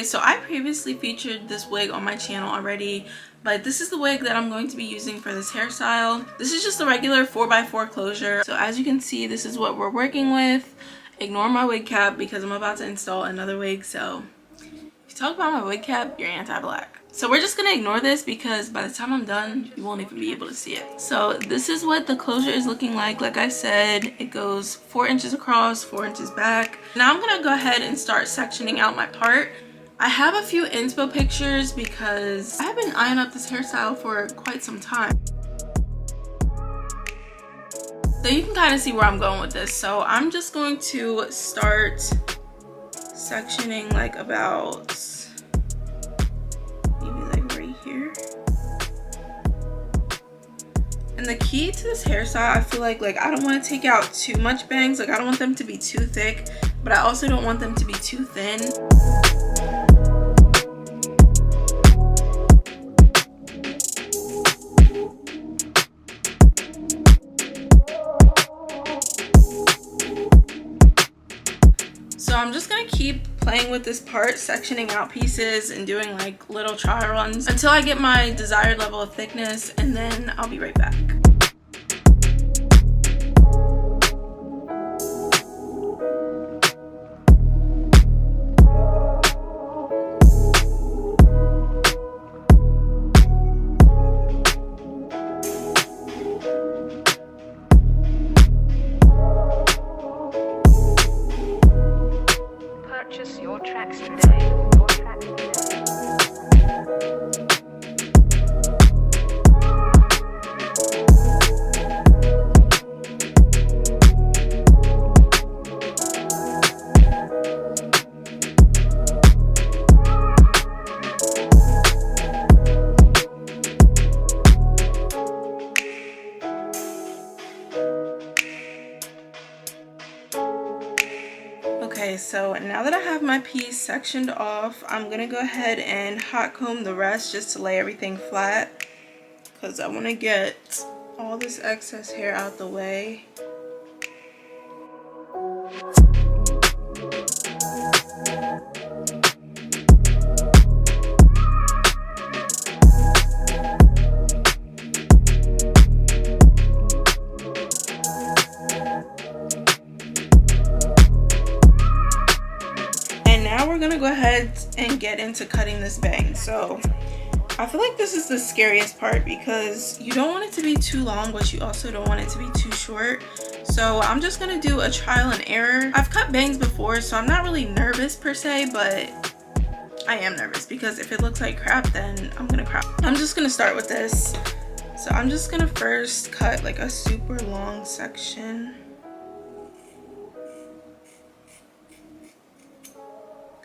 so I previously featured this wig on my channel already, but this is the wig that I'm going to be using for this hairstyle. This is just a regular 4x4 closure. So as you can see, this is what we're working with. Ignore my wig cap because I'm about to install another wig. So if you talk about my wig cap, you're anti-black. So we're just gonna ignore this because by the time I'm done, you won't even be able to see it. So this is what the closure is looking like. Like I said, it goes 4 inches across, 4 inches back. Now I'm gonna go ahead and start sectioning out my part. I have a few inspo pictures because I have been eyeing up this hairstyle for quite some time. So you can kind of see where I'm going with this. So I'm just going to start sectioning like about here. And the key to this hairstyle, I feel like I don't want to take out too much bangs. Like I don't want them to be too thick, but I also don't want them to be too thin. So I'm just gonna keep playing with this part, sectioning out pieces and doing like little trial runs until I get my desired level of thickness, and then I'll be right back. Purchase your tracks today. Okay, so now that I have my piece sectioned off, I'm gonna go ahead and hot comb the rest just to lay everything flat because I want to get all this excess hair out the way. We're gonna go ahead and get into cutting this bang. So I feel like this is the scariest part because you don't want it to be too long, but you also don't want it to be too short. So I'm just gonna do a trial and error. I've cut bangs before, so I'm not really nervous per se, but I am nervous because if it looks like crap, then I'm gonna crap. I'm just gonna start with this. So I'm just gonna first cut like a super long section.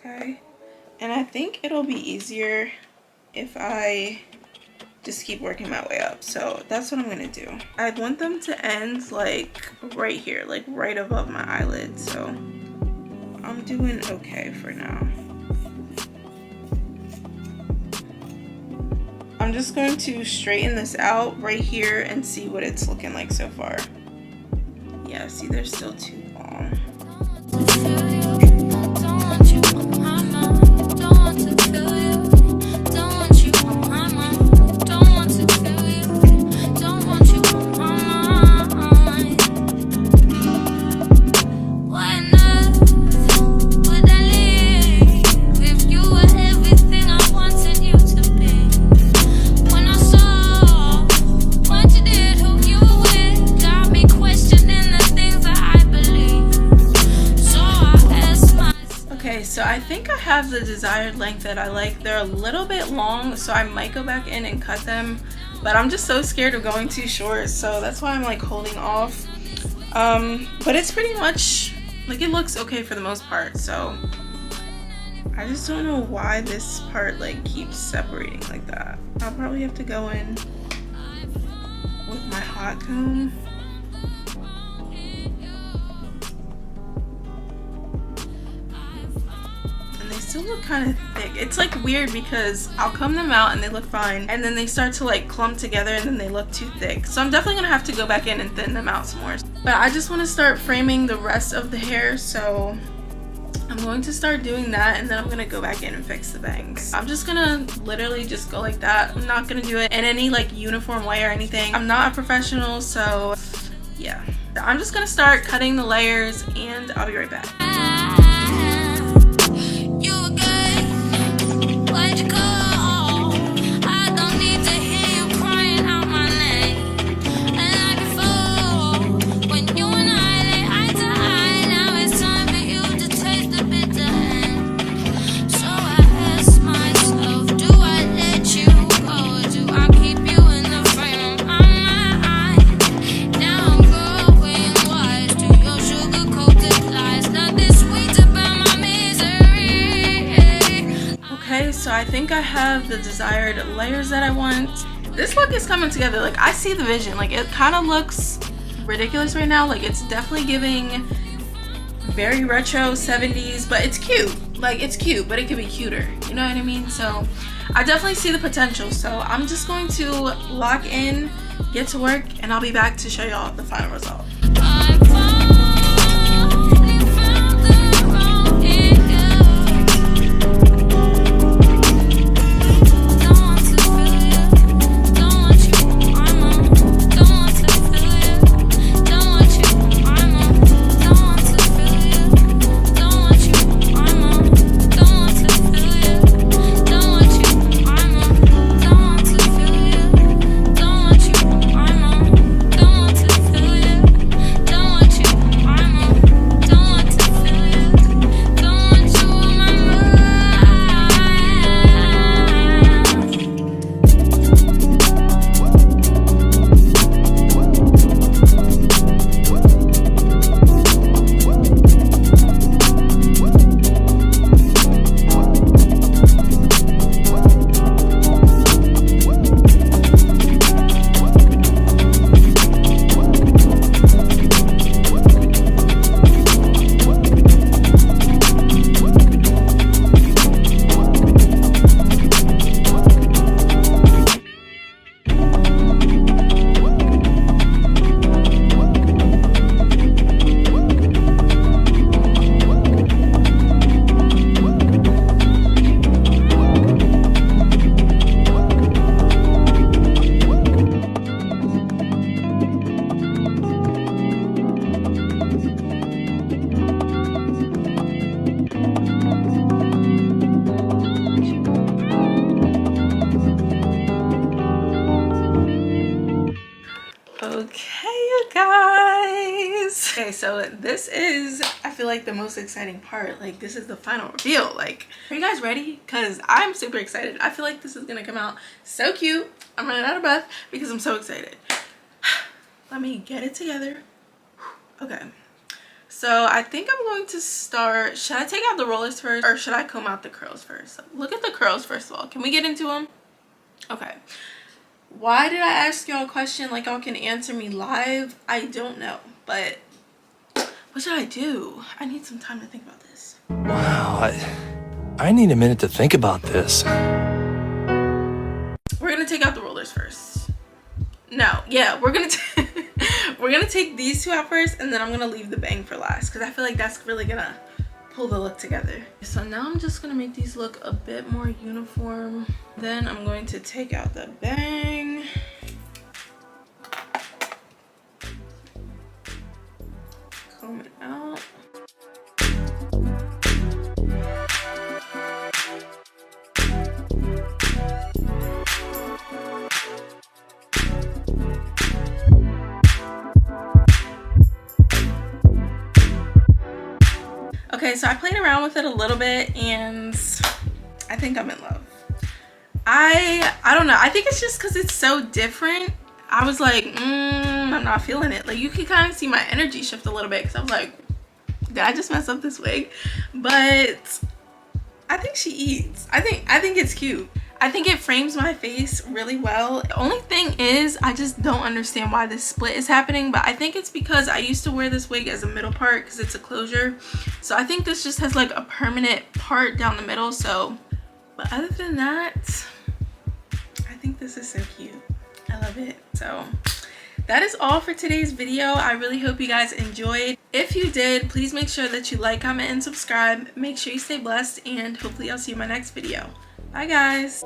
Okay, and I think it'll be easier if I just keep working my way up. So that's what I'm gonna do. I want them to end like right here, like right above my eyelid. So I'm doing okay for now. I'm just going to straighten this out right here and see what it's looking like so far. Yeah, see, they're still too long. So I think I have the desired length that I like. They're a little bit long, so I might go back in and cut them, but I'm just so scared of going too short, so that's why I'm like holding off. But it's pretty much like, it looks okay for the most part. So I just don't know why this part like keeps separating like that. I'll probably have to go in with my hot comb. Still look kind of thick. It's like weird because I'll comb them out and they look fine, and then they start to like clump together and then they look too thick. So I'm definitely gonna have to go back in and thin them out some more. But I just want to start framing the rest of the hair, so I'm going to start doing that, and then I'm gonna go back in and fix the bangs. I'm just gonna literally just go like that. I'm not gonna do it in any like uniform way or anything. I'm not a professional, so yeah. I'm just gonna start cutting the layers, and I'll be right back. So I think I have the desired layers that I want. This look is coming together. Like, I see the vision. Like, it kind of looks ridiculous right now. Like, it's definitely giving very retro 70s, but it's cute. Like, it's cute, but it could be cuter. You know what I mean? So I definitely see the potential. So I'm just going to lock in, get to work, and I'll be back to show y'all the final result. Okay, so this is, I feel like, the most exciting part. Like, this is the final reveal. Like, are you guys ready? Because I'm super excited. I feel like this is gonna come out so cute. I'm running out of breath because I'm so excited. Let me get it together. Okay, so I think I'm going to start. Should I take out the rollers first, or should I comb out the curls first? Look at the curls first of all. Can we get into them? Okay. Why did I ask y'all a question like y'all can answer me live? I don't know, but what should I do? I need some time to think about this. Wow, I need a minute to think about this. We're gonna take out the rollers first. No, yeah, we're gonna take these two out first, and then I'm gonna leave the bang for last because I feel like that's really gonna pull the look together. So now I'm just gonna make these look a bit more uniform. Then I'm going to take out the bang. Comb it out. Okay, so I played around with it a little bit and I think I'm in love. I don't know. I think it's just because it's so different. I was like, I'm not feeling it. Like, you can kind of see my energy shift a little bit because I was like, did I just mess up this wig? But I think she eats. I think it's cute. I think it frames my face really well. The only thing is, I just don't understand why this split is happening, but I think it's because I used to wear this wig as a middle part because it's a closure. So I think this just has like a permanent part down the middle. So, but other than that, I think this is so cute. I love it. So that is all for today's video. I really hope you guys enjoyed. If you did, please make sure that you like, comment, and subscribe. Make sure you stay blessed, and hopefully I'll see you in my next video. Bye guys.